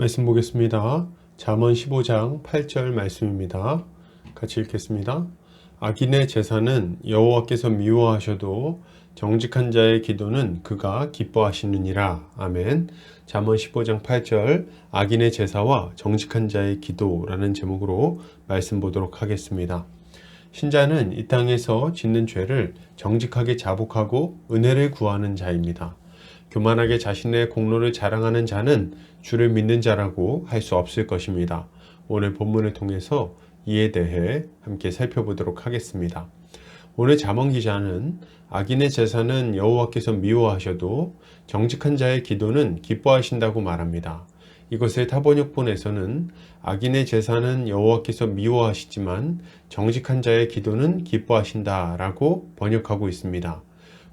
말씀 보겠습니다. 잠언 15장 8절 말씀입니다. 같이 읽겠습니다. 악인의 제사는 여호와께서 미워하셔도 정직한 자의 기도는 그가 기뻐하시느니라. 아멘. 잠언 15장 8절 악인의 제사와 정직한 자의 기도라는 제목으로 말씀 보도록 하겠습니다. 신자는 이 땅에서 짓는 죄를 정직하게 자복하고 은혜를 구하는 자입니다. 교만하게 자신의 공로를 자랑하는 자는 주를 믿는 자라고 할 수 없을 것입니다. 오늘 본문을 통해서 이에 대해 함께 살펴보도록 하겠습니다. 오늘 잠언 기자는 악인의 제사는 여호와께서 미워하셔도 정직한 자의 기도는 기뻐하신다고 말합니다. 이것을 타번역본에서는 악인의 제사는 여호와께서 미워하시지만 정직한 자의 기도는 기뻐하신다 라고 번역하고 있습니다.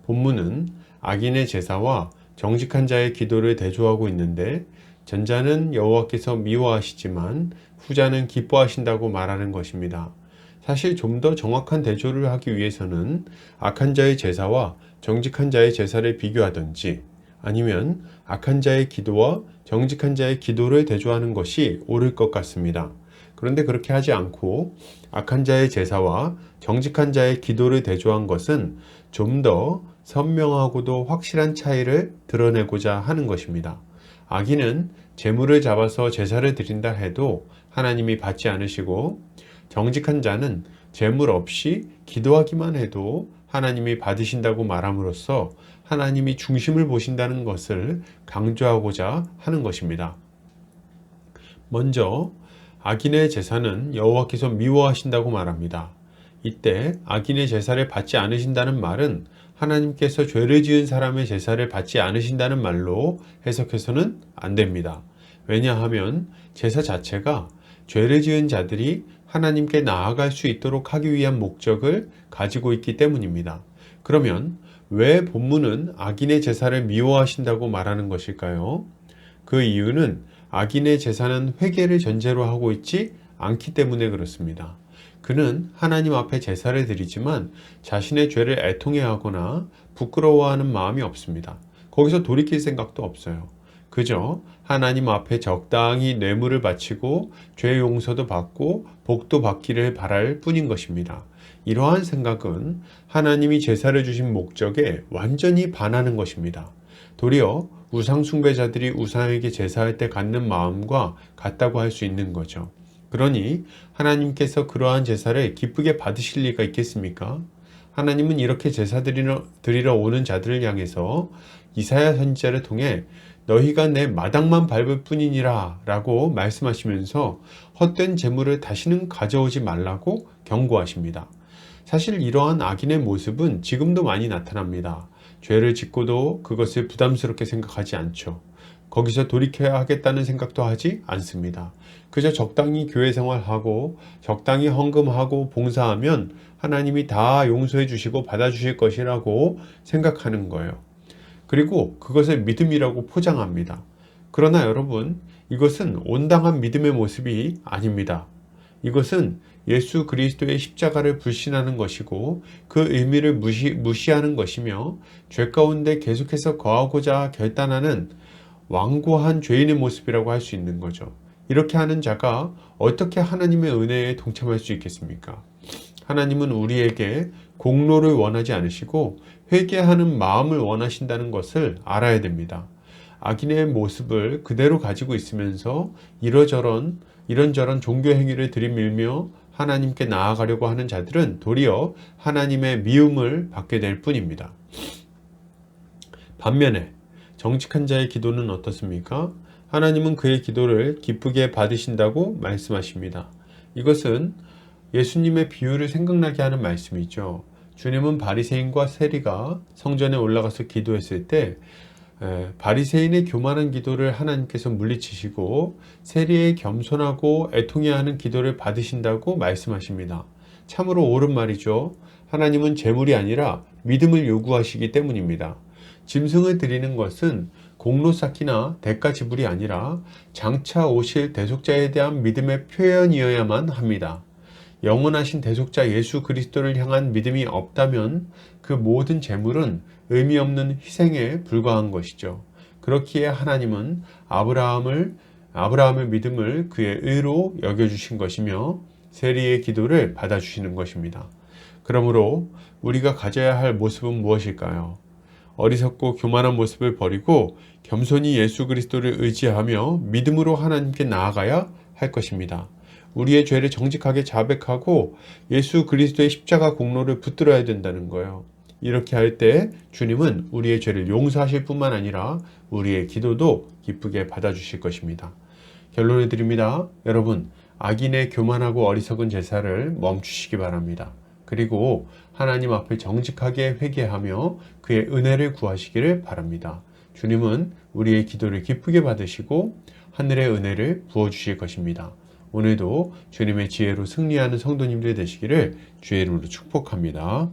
본문은 악인의 제사와 정직한 자의 기도를 대조하고 있는데 전자는 여호와께서 미워하시지만 후자는 기뻐하신다고 말하는 것입니다. 사실 좀 더 정확한 대조를 하기 위해서는 악한 자의 제사와 정직한 자의 제사를 비교하든지 아니면 악한 자의 기도와 정직한 자의 기도를 대조하는 것이 옳을 것 같습니다. 그런데 그렇게 하지 않고 악한 자의 제사와 정직한 자의 기도를 대조한 것은 좀 더 선명하고도 확실한 차이를 드러내고자 하는 것입니다. 악인은 제물을 잡아서 제사를 드린다 해도 하나님이 받지 않으시고 정직한 자는 제물 없이 기도하기만 해도 하나님이 받으신다고 말함으로써 하나님이 중심을 보신다는 것을 강조하고자 하는 것입니다. 먼저 악인의 제사는 여호와께서 미워하신다고 말합니다. 이때 악인의 제사를 받지 않으신다는 말은 하나님께서 죄를 지은 사람의 제사를 받지 않으신다는 말로 해석해서는 안 됩니다. 왜냐하면 제사 자체가 죄를 지은 자들이 하나님께 나아갈 수 있도록 하기 위한 목적을 가지고 있기 때문입니다. 그러면 왜 본문은 악인의 제사를 미워하신다고 말하는 것일까요? 그 이유는 악인의 제사는 회개를 전제로 하고 있지 않기 때문에 그렇습니다. 그는 하나님 앞에 제사를 드리지만 자신의 죄를 애통해하거나 부끄러워하는 마음이 없습니다. 거기서 돌이킬 생각도 없어요. 그저 하나님 앞에 적당히 뇌물을 바치고 죄 용서도 받고 복도 받기를 바랄 뿐인 것입니다. 이러한 생각은 하나님이 제사를 주신 목적에 완전히 반하는 것입니다. 도리어 우상 숭배자들이 우상에게 제사할 때 갖는 마음과 같다고 할 수 있는 거죠. 그러니 하나님께서 그러한 제사를 기쁘게 받으실 리가 있겠습니까? 하나님은 이렇게 제사 드리러 오는 자들을 향해서 이사야 선지자를 통해 너희가 내 마당만 밟을 뿐이니라 라고 말씀하시면서 헛된 재물을 다시는 가져오지 말라고 경고하십니다. 사실 이러한 악인의 모습은 지금도 많이 나타납니다. 죄를 짓고도 그것을 부담스럽게 생각하지 않죠. 거기서 돌이켜야 하겠다는 생각도 하지 않습니다. 그저 적당히 교회 생활하고 적당히 헌금하고 봉사하면 하나님이 다 용서해 주시고 받아주실 것이라고 생각하는 거예요. 그리고 그것을 믿음이라고 포장합니다. 그러나 여러분, 이것은 온당한 믿음의 모습이 아닙니다. 이것은 예수 그리스도의 십자가를 불신하는 것이고 그 의미를 무시하는 것이며 죄 가운데 계속해서 거하고자 결단하는 완고한 죄인의 모습이라고 할 수 있는 거죠. 이렇게 하는 자가 어떻게 하나님의 은혜에 동참할 수 있겠습니까? 하나님은 우리에게 공로를 원하지 않으시고 회개하는 마음을 원하신다는 것을 알아야 됩니다. 악인의 모습을 그대로 가지고 있으면서 이런저런 종교 행위를 들이밀며 하나님께 나아가려고 하는 자들은 도리어 하나님의 미움을 받게 될 뿐입니다. 반면에 정직한 자의 기도는 어떻습니까? 하나님은 그의 기도를 기쁘게 받으신다고 말씀하십니다. 이것은 예수님의 비유를 생각나게 하는 말씀이죠. 주님은 바리새인과 세리가 성전에 올라가서 기도했을 때 바리새인의 교만한 기도를 하나님께서 물리치시고 세리의 겸손하고 애통해하는 기도를 받으신다고 말씀하십니다. 참으로 옳은 말이죠. 하나님은 재물이 아니라 믿음을 요구하시기 때문입니다. 짐승을 드리는 것은 공로 쌓기나 대가 지불이 아니라 장차 오실 대속자에 대한 믿음의 표현이어야만 합니다. 영원하신 대속자 예수 그리스도를 향한 믿음이 없다면 그 모든 재물은 의미 없는 희생에 불과한 것이죠. 그렇기에 하나님은 아브라함을 아브라함의 믿음을 그의 의로 여겨주신 것이며 세리의 기도를 받아주시는 것입니다. 그러므로 우리가 가져야 할 모습은 무엇일까요? 어리석고 교만한 모습을 버리고 겸손히 예수 그리스도를 의지하며 믿음으로 하나님께 나아가야 할 것입니다. 우리의 죄를 정직하게 자백하고 예수 그리스도의 십자가 공로를 붙들어야 된다는 거예요. 이렇게 할 때 주님은 우리의 죄를 용서하실 뿐만 아니라 우리의 기도도 기쁘게 받아주실 것입니다. 결론을 드립니다. 여러분, 악인의 교만하고 어리석은 제사를 멈추시기 바랍니다. 그리고 하나님 앞에 정직하게 회개하며 그의 은혜를 구하시기를 바랍니다. 주님은 우리의 기도를 기쁘게 받으시고 하늘의 은혜를 부어주실 것입니다. 오늘도 주님의 지혜로 승리하는 성도님들 되시기를 주의 이름으로 축복합니다.